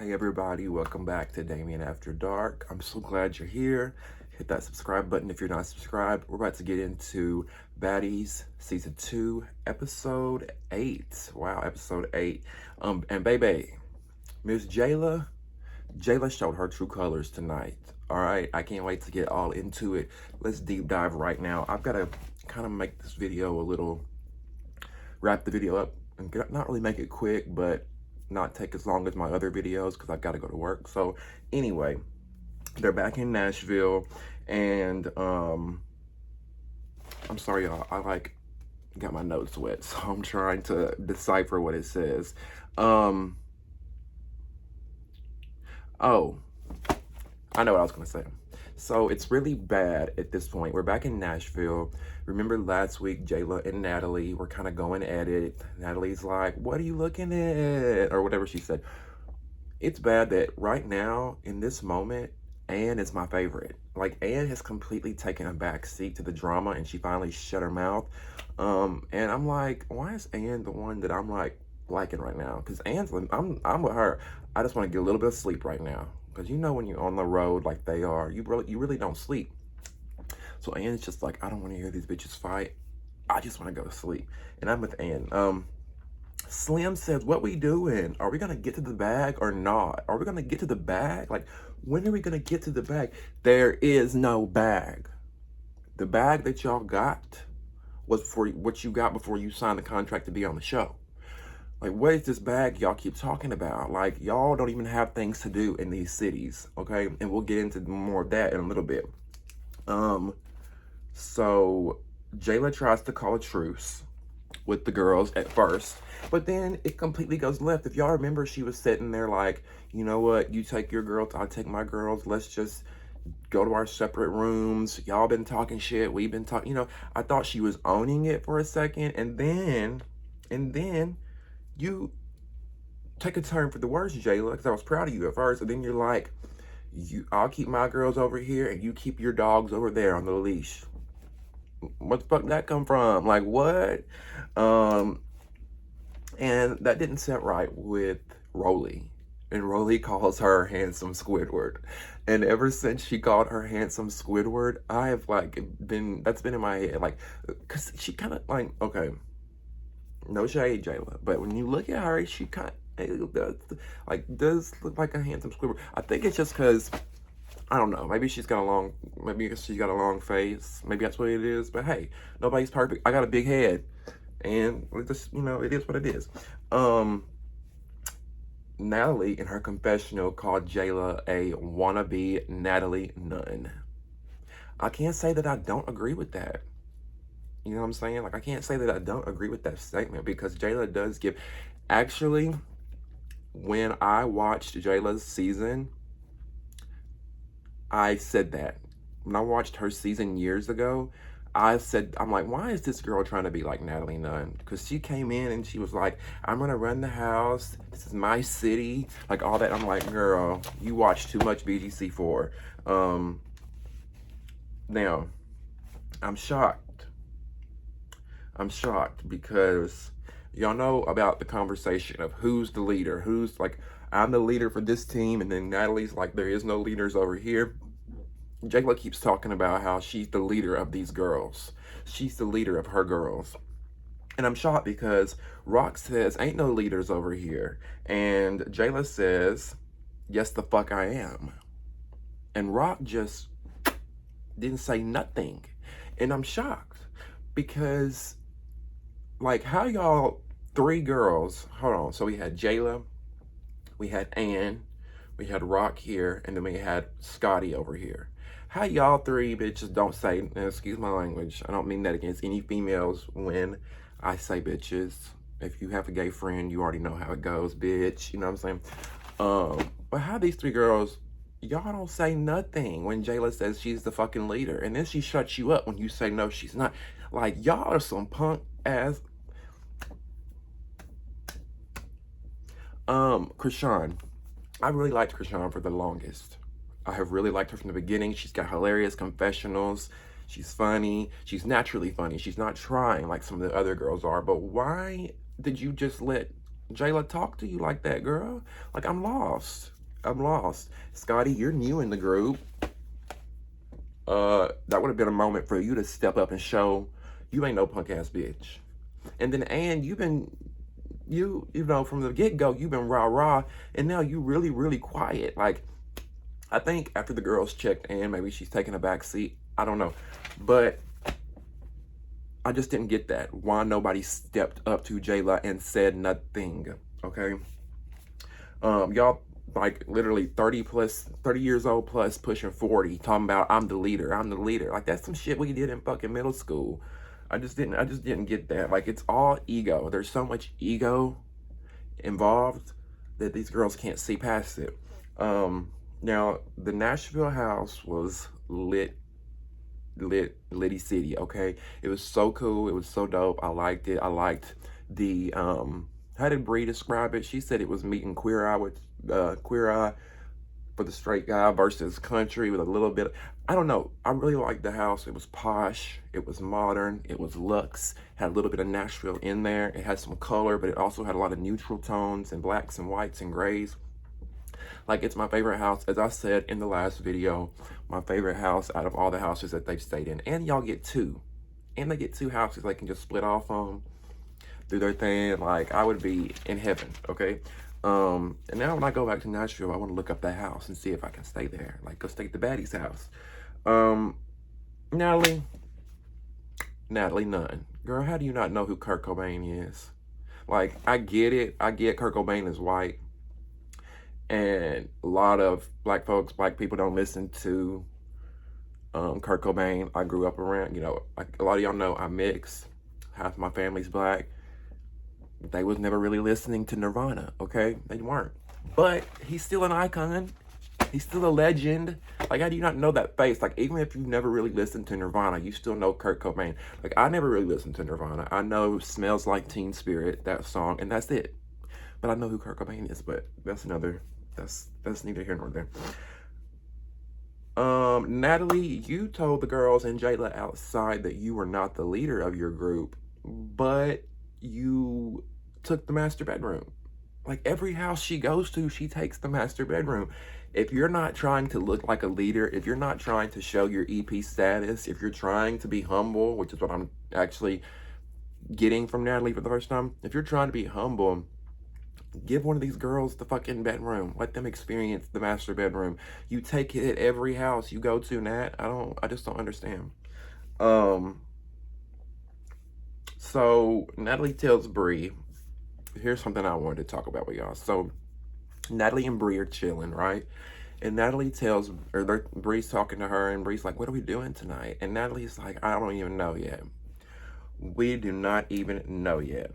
Hey everybody, welcome back to Damien After Dark. I'm so glad you're here. Hit that subscribe button if you're not subscribed. We're about to get into Baddies Season 2, Episode 8. Wow, Episode 8. And baby, Miss Jela showed her true colors tonight. Alright, I can't wait to get all into it. Let's deep dive right now. I've got to kind of make this video a little, wrap the video up and not really make it quick, but not take as long as my other videos because I've got to go to work. So anyway, they're back in Nashville, and I'm sorry y'all, I got my notes wet, so I'm trying to decipher what it says. Oh, I know what I was gonna say. So it's really bad at this point. We're back in Nashville. Remember last week, Jela and Natalie were kind of going at it. Natalie's like, what are you looking at? Or whatever she said. It's bad that right now, in this moment, Anne is my favorite. Like, Anne has completely taken a back seat to the drama, and she finally shut her mouth. And I'm like, why is Anne the one that I'm like liking right now? Because I'm with her. I just want to get a little bit of sleep right now. Because you know when you're on the road like they are, you really don't sleep. So Anne's just like, I don't want to hear these bitches fight. I just want to go to sleep. And I'm with Anne. Slim says, what we doing? Are we going to get to the bag or not? Are we going to get to the bag? Like, when are we going to get to the bag? There is no bag. The bag that y'all got was for what you got before you signed the contract to be on the show. Like, what is this bag y'all keep talking about? Like, y'all don't even have things to do in these cities, okay? And we'll get into more of that in a little bit. So Jayla tries to call a truce with the girls at first, but then it completely goes left. If y'all remember, she was sitting there like, you know what? You take your girls, I'll take my girls. Let's just go to our separate rooms. Y'all been talking shit. We've been talking, I thought she was owning it for a second. And then you take a turn for the worse, Jayla, because I was proud of you at first. And then you're like, I'll keep my girls over here and you keep your dogs over there on the leash. What the fuck did that come from? Like, what? And that didn't sit right with Rolly. And Rolly calls her handsome Squidward. And ever since she called her handsome Squidward, I have that's been in my head. Like, cause she kind of okay, no shade, Jayla, but when you look at her, she kind of does look like a handsome Squidward. I think it's just cause, I don't know, maybe she's got a long face. Maybe that's what it is. But hey, nobody's perfect. I got a big head. And it just, it is what it is. Natalie, in her confessional, called Jayla a wannabe Natalie Nunn. I can't say that I don't agree with that. You know what I'm saying? Like, I can't say that I don't agree with that statement because Jayla does give... Actually, when I watched Jayla's season, I said that. When I watched her season years ago, I'm like, why is this girl trying to be like Natalie Nunn? Because she came in and she was like, I'm going to run the house. This is my city. Like, all that. I'm like, girl, you watch too much BGC4. Now, I'm shocked. I'm shocked because y'all know about the conversation of who's the leader. Who's like, I'm the leader for this team. And then Natalie's like, there is no leaders over here. Jayla keeps talking about how she's the leader of these girls. She's the leader of her girls. And I'm shocked because Rock says, ain't no leaders over here. And Jayla says, yes, the fuck I am. And Rock just didn't say nothing. And I'm shocked because, like, how y'all, three girls, hold on. So we had Jayla, we had Anne, we had Rock here, and then we had Scotty over here. How y'all three bitches don't say, excuse my language, I don't mean that against any females when I say bitches. If you have a gay friend, you already know how it goes, bitch. You know what I'm saying? But how these three girls, y'all don't say nothing when Jayla says she's the fucking leader. And then she shuts you up when you say no, she's not. Like, y'all are some punk ass. Krishan. I really liked Krishan for the longest. I have really liked her from the beginning. She's got hilarious confessionals. She's funny. She's naturally funny. She's not trying like some of the other girls are. But why did you just let Jela talk to you like that, girl. Like, I'm lost. I'm lost. Scotty, you're new in the group. That would have been a moment for you to step up and show you ain't no punk ass bitch. And then, and you know, from the get go, you've been rah rah, and now you really quiet. Like, I think after the girls checked in, maybe she's taking a back seat. I don't know, but I just didn't get that. Why nobody stepped up to Jela and said nothing? Okay, y'all like literally 30 years old plus, pushing 40, talking about I'm the leader. Like, that's some shit we did in fucking middle school. I just didn't get that. Like, it's all ego. There's so much ego involved that these girls can't see past it. Now the Nashville house was litty city, okay? It was so cool, it was so dope. I liked it. I liked the how did Bree describe it? She said it was meeting Queer Eye with Queer Eye for the straight guy versus country with a little bit. I don't know. I really liked the house. It was posh. It was modern. It was luxe. Had a little bit of Nashville in there. It had some color, but it also had a lot of neutral tones and blacks and whites and grays. Like, it's my favorite house. As I said in the last video, my favorite house out of all the houses that they've stayed in. And y'all get two. And they get two houses they can just split off on, do their thing. Like, I would be in heaven, okay? And now when I go back to Nashville, I want to look up that house and see if I can stay there. Like, go stay at the Baddies house. Natalie, none. Girl, how do you not know who Kurt Cobain is? Like, I get it. I get Kurt Cobain is white. And a lot of black people don't listen to Kurt Cobain. I grew up around, you know, like a lot of y'all know I'm mixed. Half my family's black. They was never really listening to Nirvana, okay? They weren't. But he's still an icon. He's still a legend. Like, how do you not know that face? Like, even if you've never really listened to Nirvana, you still know Kurt Cobain. Like, I never really listened to Nirvana. I know Smells Like Teen Spirit, that song, and that's it. But I know who Kurt Cobain is, but that's neither here nor there. Natalie, you told the girls and Jela outside that you were not the leader of your group, but you took the master bedroom. Like, every house she goes to, she takes the master bedroom. If you're not trying to look like a leader, if you're not trying to show your EP status, if you're trying to be humble, which is what I'm actually getting from Natalie for the first time, if you're trying to be humble, give one of these girls the fucking bedroom. Let them experience the master bedroom. You take it at every house you go to, Nat. I just don't understand. So Natalie tells Bree, here's something I wanted to talk about with y'all. So Natalie and Bree are chilling, right? And Natalie tells, or Bree's talking to her, and Bree's like, what are we doing tonight? And Natalie's like, I don't even know yet. We do not even know yet.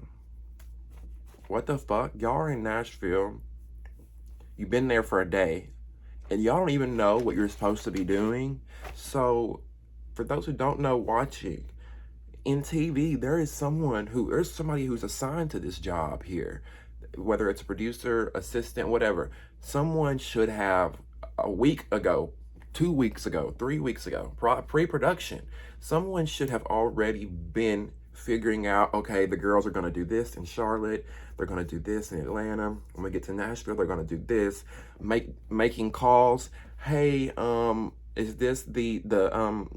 What the fuck? Y'all are in Nashville. You've been there for a day. And y'all don't even know what you're supposed to be doing. So, for those who don't know, watching, in TV, there's somebody who's assigned to this job here. Whether it's a producer, assistant, whatever. Someone should have, a week ago, 2 weeks ago, 3 weeks ago, pre-production, someone should have already been figuring out, okay, the girls are going to do this in Charlotte, they're going to do this in Atlanta, when we get to Nashville, they're going to do this, making calls. Hey, is this the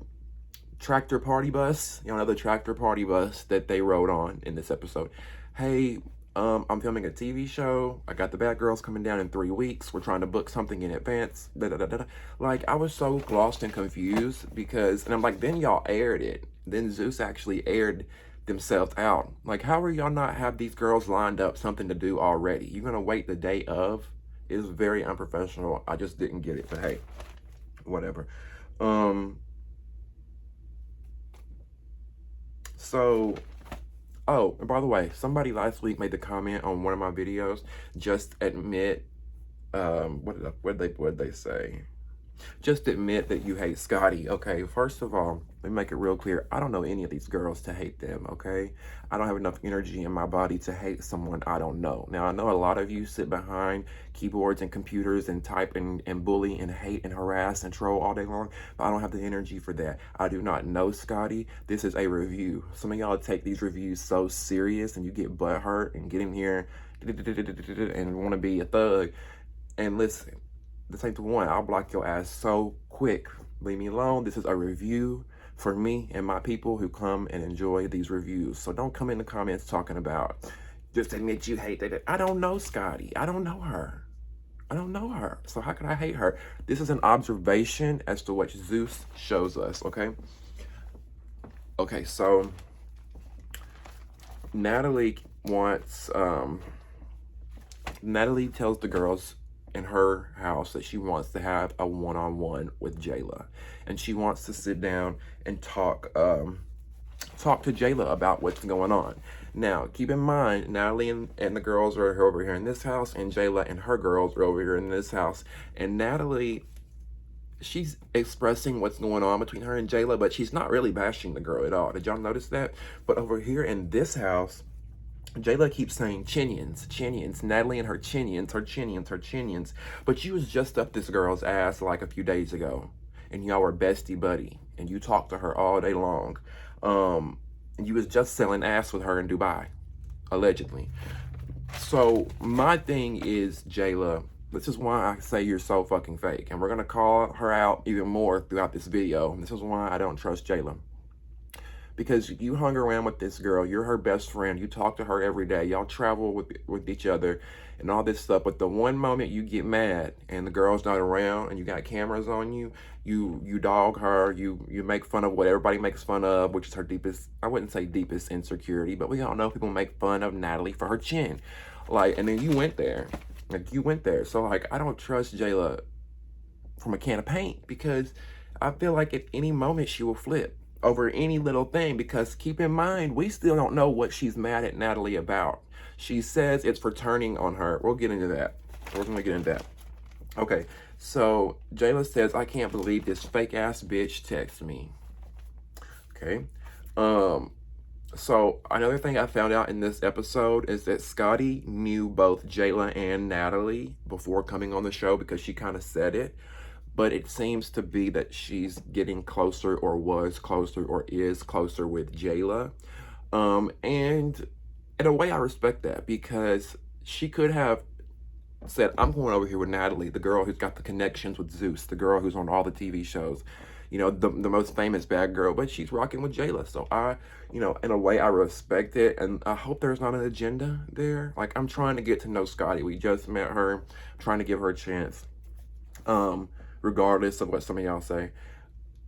tractor party bus? You know, the tractor party bus that they rode on in this episode. Hey, I'm filming a TV show. I got the bad girls coming down in 3 weeks. We're trying to book something in advance. Like, I was so lost and confused because, and I'm like, then y'all aired it. Then Zeus actually aired themselves out. Like, how are y'all not have these girls lined up something to do already? You're gonna wait the day of? It's very unprofessional. I just didn't get it, but hey, whatever. So, oh, and by the way, somebody last week made the comment on one of my videos, just admit, what did they say? Just admit that you hate Scotty. Okay, first of all, let me make it real clear. I don't know any of these girls to hate them, okay? I don't have enough energy in my body to hate someone I don't know. Now, I know a lot of you sit behind keyboards and computers and type and bully and hate and harass and troll all day long, but I don't have the energy for that. I do not know Scotty. This is a review. Some of y'all take these reviews so serious and you get butthurt and get in here, and want to be a thug. And listen, this ain't the one. I'll block your ass so quick. Leave me alone. This is a review for me and my people who come and enjoy these reviews. So don't come in the comments talking about, just admit you hate that. I don't know Scotty. I don't know her. I don't know her. So how could I hate her? This is an observation as to what Zeus shows us, okay? Okay, so Natalie tells the girls in her house that she wants to have a one-on-one with Jela. And she wants to sit down and talk to Jela about what's going on. Now, keep in mind, Natalie and the girls are over here in this house, and Jela and her girls are over here in this house. And Natalie, she's expressing what's going on between her and Jela, but she's not really bashing the girl at all. Did y'all notice that? But over here in this house, Jela keeps saying chinions, Natalie and her chinions. But you was just up this girl's ass like a few days ago, and y'all were bestie buddy, and you talked to her all day long. You was just selling ass with her in Dubai, allegedly. So my thing is, Jela, this is why I say you're so fucking fake. And we're going to call her out even more throughout this video. And this is why I don't trust Jela. Because you hung around with this girl. You're her best friend. You talk to her every day. Y'all travel with each other and all this stuff. But the one moment you get mad and the girl's not around and you got cameras on you, you dog her. You make fun of what everybody makes fun of, which is her deepest, I wouldn't say deepest insecurity, but we all know people make fun of Natalie for her chin. Like, and then you went there. Like, you went there. So, like, I don't trust Jela from a can of paint, because I feel like at any moment she will flip over any little thing. Because keep in mind, we still don't know what she's mad at Natalie about. She says it's for turning on her. We'll get into that. We're going to get into that. Okay, so Jela says, I can't believe this fake ass bitch texted me. Okay. So another thing I found out in this episode is that Scotty knew both Jela and Natalie before coming on the show, because she kind of said it. But it seems to be that she's getting closer, or was closer, or is closer with Jela. And in a way I respect that, because she could have said, I'm going over here with Natalie, the girl who's got the connections with Zeus, the girl who's on all the TV shows, you know, the most famous bad girl, but she's rocking with Jela. So I, you know, in a way I respect it, and I hope there's not an agenda there. Like, I'm trying to get to know Scotty. We just met her, trying to give her a chance, regardless of what some of y'all say.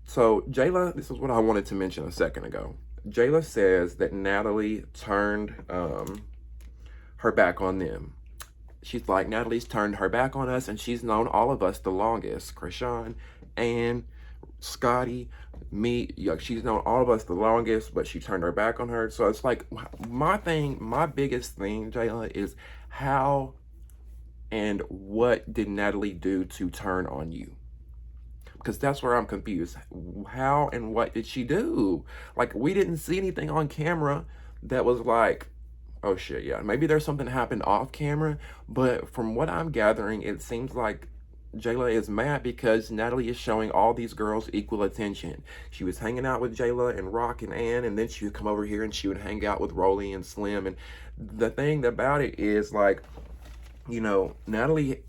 So Jela, this is what I wanted to mention a second ago. Jela says that Natalie turned her back on them. She's like, Natalie's turned her back on us, and she's known all of us the longest. Krishan, Ann, Scotty, me, she's known all of us the longest, but she turned her back on her. So it's like, my biggest thing, Jela, is how and what did Natalie do to turn on you? Because that's where I'm confused. How and what did she do? Like, we didn't see anything on camera that was like, oh shit, yeah, maybe there's something that happened off camera, but from what I'm gathering, it seems like Jela is mad because Natalie is showing all these girls equal attention. She was hanging out with Jela and Rock and Ann, and then she would come over here and she would hang out with Rolly and Slim. And the thing about it is, like, you know, Natalie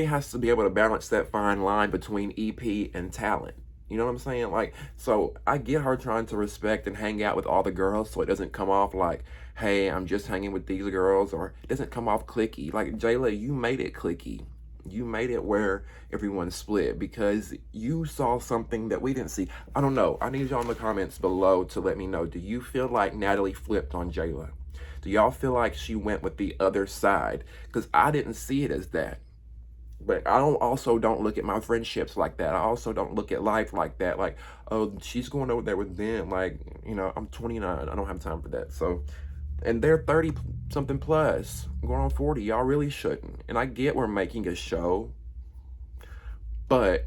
has to be able to balance that fine line between EP and talent. You know what I'm saying? Like, so I get her trying to respect and hang out with all the girls, so it doesn't come off like, hey, I'm just hanging with these girls, or it doesn't come off cliquey. Like, Jela, you made it cliquey. You made it where everyone split, because you saw something that we didn't see. I don't know. I need y'all in the comments below to let me know. Do you feel like Natalie flipped on Jela? Do y'all feel like she went with the other side? Because I didn't see it as that. But I don't look at my friendships like that. I also don't look at life like that. Like, oh, she's going over there with them. Like, you know, I'm 29. I don't have time for that. So, and they're 30 something plus, going on 40. Y'all really shouldn't. And I get we're making a show, but,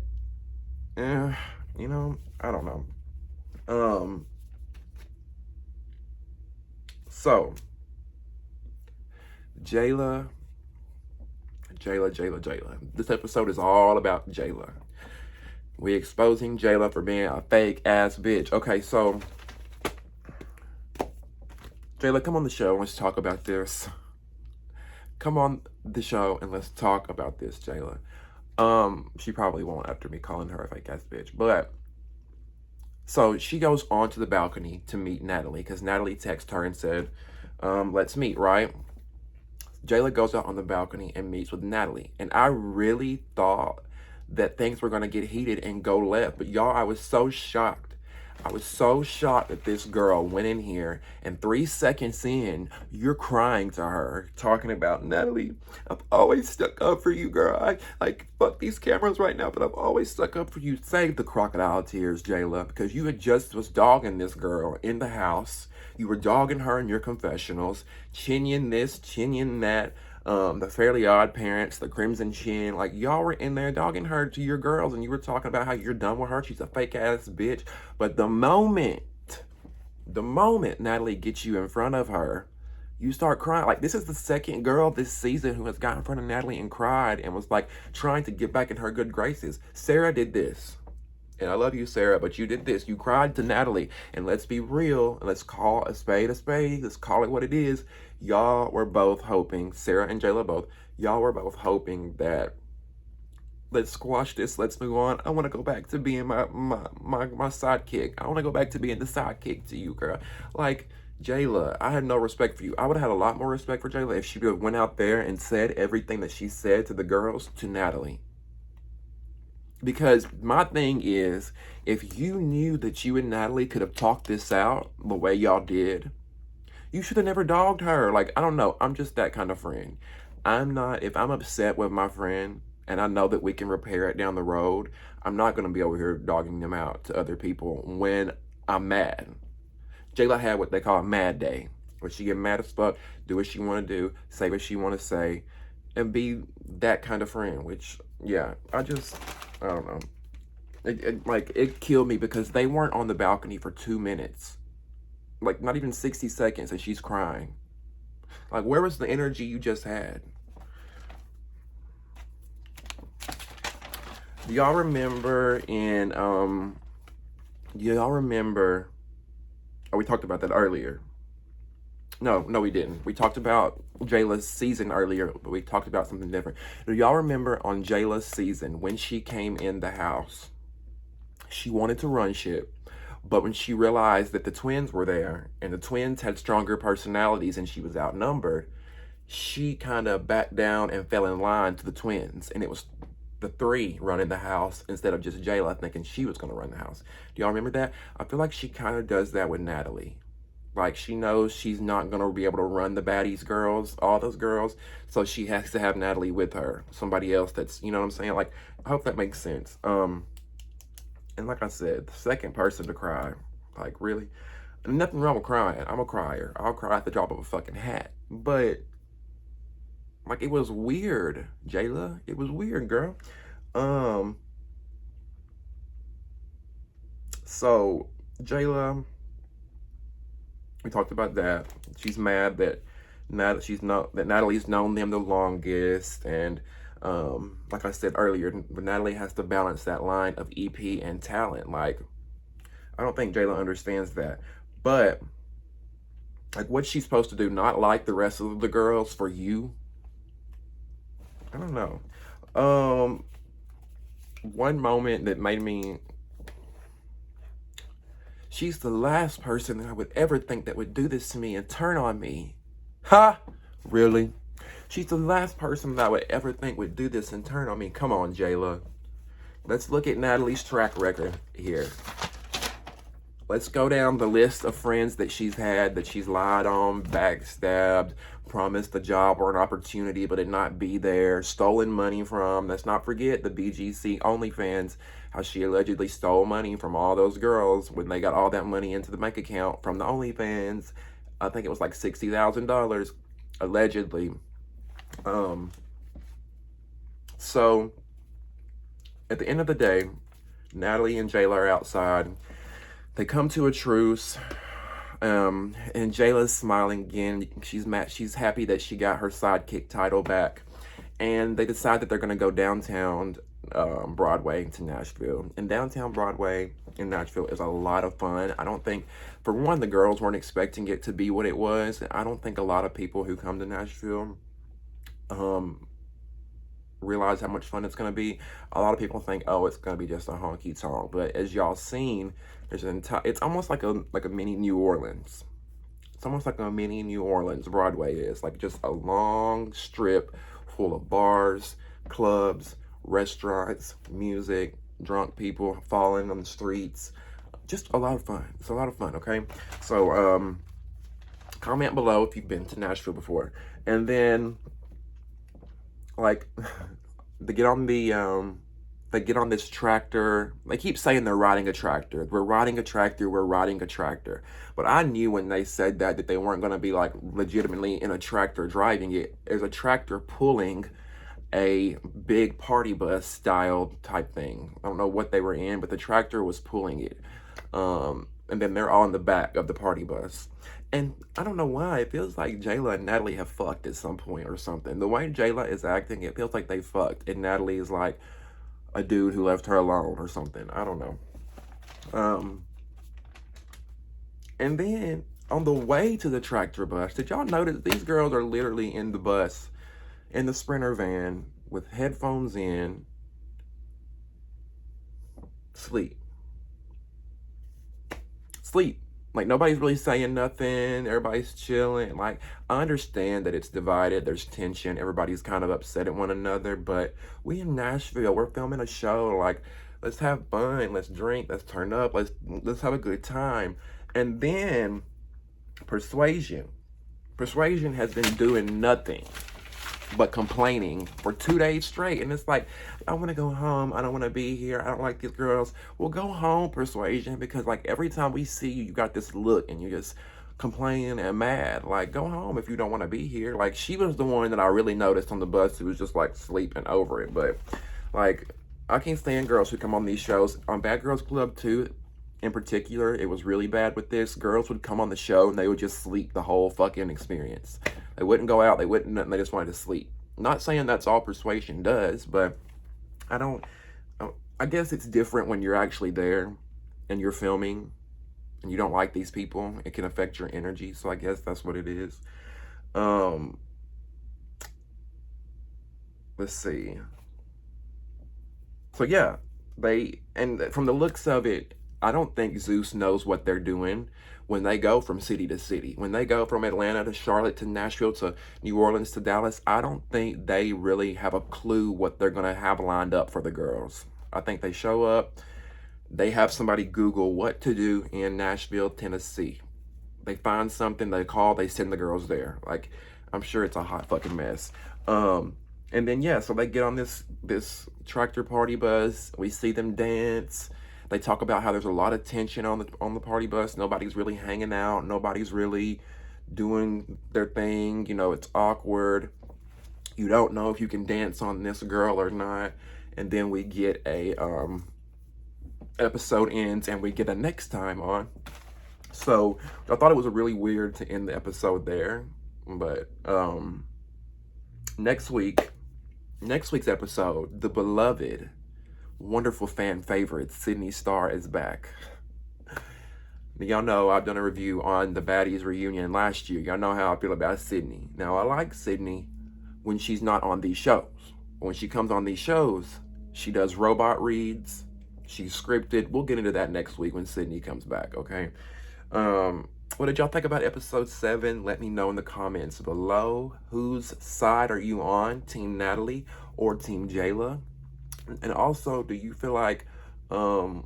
you know, I don't know. So, Jela. This episode is all about Jela. We exposing Jela for being a fake ass bitch. Okay, so Jela, come on the show. Let's talk about this. Come on the show and let's talk about this, Jela. She probably won't after me calling her a fake ass bitch. But so she goes onto the balcony to meet Natalie because Natalie texted her and said, let's meet, right? Jayla goes out on the balcony and meets with Natalie. And I really thought that things were going to get heated and go left. But y'all, I was so shocked. I was so shocked that this girl went in here and 3 seconds in, you're crying to her, talking about, Natalie, I've always stuck up for you, girl. I like, fuck these cameras right now, but I've always stuck up for you. Save the crocodile tears, Jayla, because you had just was dogging this girl in the house. You were dogging her in your confessionals, chinning this, chinning that, the Fairly Odd Parents, the Crimson Chin, like y'all were in there dogging her to your girls and you were talking about how you're done with her. She's a fake ass bitch. But the moment Natalie gets you in front of her, you start crying. Like, this is the second girl this season who has got in front of Natalie and cried and was like trying to get back in her good graces. Sarah did this. And I love you, Sarah, but you did this. You cried to Natalie. And let's be real. And let's call a spade a spade. Let's call it what it is. Y'all were both hoping, Sarah and Jayla both, y'all were both hoping that let's squash this. Let's move on. I want to go back to being my sidekick. I want to go back to being the sidekick to you, girl. Like, Jayla, I had no respect for you. I would have had a lot more respect for Jayla if she would have went out there and said everything that she said to the girls to Natalie. Because my thing is, if you knew that you and Natalie could have talked this out the way y'all did, you should have never dogged her. Like, I don't know. I'm just that kind of friend. I'm not, if I'm upset with my friend and I know that we can repair it down the road, I'm not going to be over here dogging them out to other people when I'm mad. Jayla had what they call a mad day, where she get mad as fuck, do what she want to do, say what she want to say, and be that kind of friend, which, yeah, I don't know. It killed me because they weren't on the balcony for 2 minutes. Like, not even 60 seconds, and she's crying. Like, where was the energy you just had? Do y'all remember oh, we talked about that earlier. No, we didn't. We talked about Jayla's season earlier, but we talked about something different. Do y'all remember on Jayla's season, when she came in the house, she wanted to run shit, but when she realized that the twins were there, and the twins had stronger personalities and she was outnumbered, she kind of backed down and fell in line to the twins, and it was the three running the house instead of just Jayla thinking she was going to run the house. Do y'all remember that? I feel like she kind of does that with Natalie. Like, she knows she's not going to be able to run the Baddies girls, all those girls, so she has to have Natalie with her. Somebody else that's, you know what I'm saying? Like, I hope that makes sense. And like I said, the second person to cry, like, really? Nothing wrong with crying. I'm a crier. I'll cry at the drop of a fucking hat. But, like, it was weird, Jayla. It was weird, girl. So, Jayla, we talked about that. She's mad that Natalie's known them the longest, and like I said earlier, Natalie has to balance that line of EP and talent. Like, I don't think Jayla understands that. But, like, what's she supposed to do? Not like the rest of the girls for you? I don't know. One moment that made me... She's the last person that I would ever think that would do this to me and turn on me. Ha! Really? She's the last person that I would ever think would do this and turn on me. Come on, Jayla. Let's look at Natalie's track record here. Let's go down the list of friends that she's had, that she's lied on, backstabbed, promised a job or an opportunity but it not be there, stolen money from. Let's not forget the BGC OnlyFans, how she allegedly stole money from all those girls when they got all that money into the bank account from the OnlyFans. I think it was like $60,000, allegedly. So, at the end of the day, Natalie and Jayla are outside. They come to a truce, and Jayla's smiling again. She's mad. She's happy that she got her sidekick title back, and they decide that they're going to go downtown Broadway to Nashville. And downtown Broadway in Nashville is a lot of fun. I don't think, for one, the girls weren't expecting it to be what it was. I don't think a lot of people who come to Nashville realize how much fun it's going to be. A lot of people think, oh, it's going to be just a honky tonk. But as y'all seen, there's an entire, it's almost like a mini New Orleans. It's almost like a mini New Orleans, Broadway is. Like just a long strip full of bars, clubs, restaurants, music, drunk people falling on the streets. Just a lot of fun. It's a lot of fun, okay? So, comment below if you've been to Nashville before. And then, like, they get on this tractor. They keep saying they're riding a tractor. We're riding a tractor. We're riding a tractor. But I knew when they said that they weren't going to be like legitimately in a tractor driving it. There's a tractor pulling a big party bus style type thing. I don't know what they were in, but the tractor was pulling it. And then they're all in the back of the party bus. And I don't know why, it feels like Jela and Natalie have fucked at some point or something. The way Jela is acting, it feels like they fucked. And Natalie is like a dude who left her alone or something. I don't know. And then on the way to the tractor bus, did y'all notice these girls are literally in the bus, in the Sprinter van, with headphones in, sleep. Like, nobody's really saying nothing. Everybody's chilling. Like, I understand that it's divided. There's tension. Everybody's kind of upset at one another. But we in Nashville. We're filming a show. Like, let's have fun. Let's drink. Let's turn up. Let's have a good time. And then, Persuasion. Persuasion has been doing nothing but complaining for 2 days straight. And it's like, I want to go home. I don't want to be here. I don't like these girls. Well, go home, Persuasion, because like every time we see you, you got this look and you just complaining and mad. Like, go home if you don't want to be here. Like, she was the one that I really noticed on the bus who was just like sleeping over it. But like, I can't stand girls who come on these shows. On Bad Girls Club 2 in particular, it was really bad with this. Girls would come on the show and they would just sleep the whole fucking experience. They wouldn't go out, they wouldn't nothing, they just wanted to sleep. Not saying that's all Persuasion does, but I guess it's different when you're actually there and you're filming and you don't like these people. It can affect your energy, so I guess that's what it is. Let's see. So yeah, and from the looks of it, I don't think Zeus knows what they're doing when they go from city to city. When they go from Atlanta to Charlotte to Nashville to New Orleans to Dallas, I don't think they really have a clue what they're going to have lined up for the girls. I think they show up, they have somebody Google what to do in Nashville, Tennessee. They find something, they call, they send the girls there. Like, I'm sure it's a hot fucking mess. And then, yeah, so they get on this tractor party bus. We see them dance. They talk about how there's a lot of tension on the party bus. Nobody's really hanging out. Nobody's really doing their thing. You know, it's awkward. You don't know if you can dance on this girl or not. And then we get a episode ends and we get a next time on. So I thought it was really weird to end the episode there. But next week's episode, the beloved, wonderful fan favorite Sydney Starr is back. Y'all know I've done a review on the Baddies reunion last year. Y'all know how I feel about Sydney. Now, I like Sydney when she's not on these shows. When she comes on these shows, she does robot reads. She's scripted. We'll get into that next week when Sydney comes back, okay? What did y'all think about episode 7? Let me know in the comments below. Whose side are you on? Team Natalie or Team Jela? And also, do you feel like, do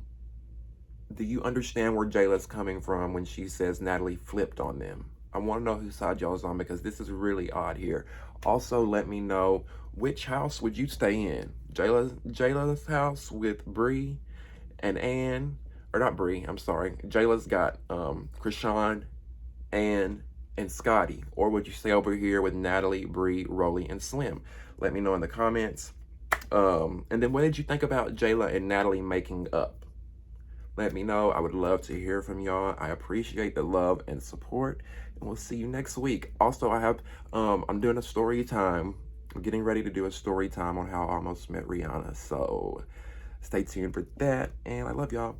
you understand where Jayla's coming from when she says Natalie flipped on them? I want to know whose side y'all's on because this is really odd here. Also, let me know, which house would you stay in? Jayla's house with Bree and Ann, or not Bree, I'm sorry. Jayla's got Krishan, Ann, and Scotty. Or would you stay over here with Natalie, Bree, Rolly, and Slim? Let me know in the comments. And then what did you think about Jela and Natalie making up? Let me know. I would love to hear from y'all. I appreciate the love and support. And we'll see you next week. Also, I have I'm doing a story time I'm getting ready to do a story time on how I almost met Rihanna. So stay tuned for that. And I love y'all.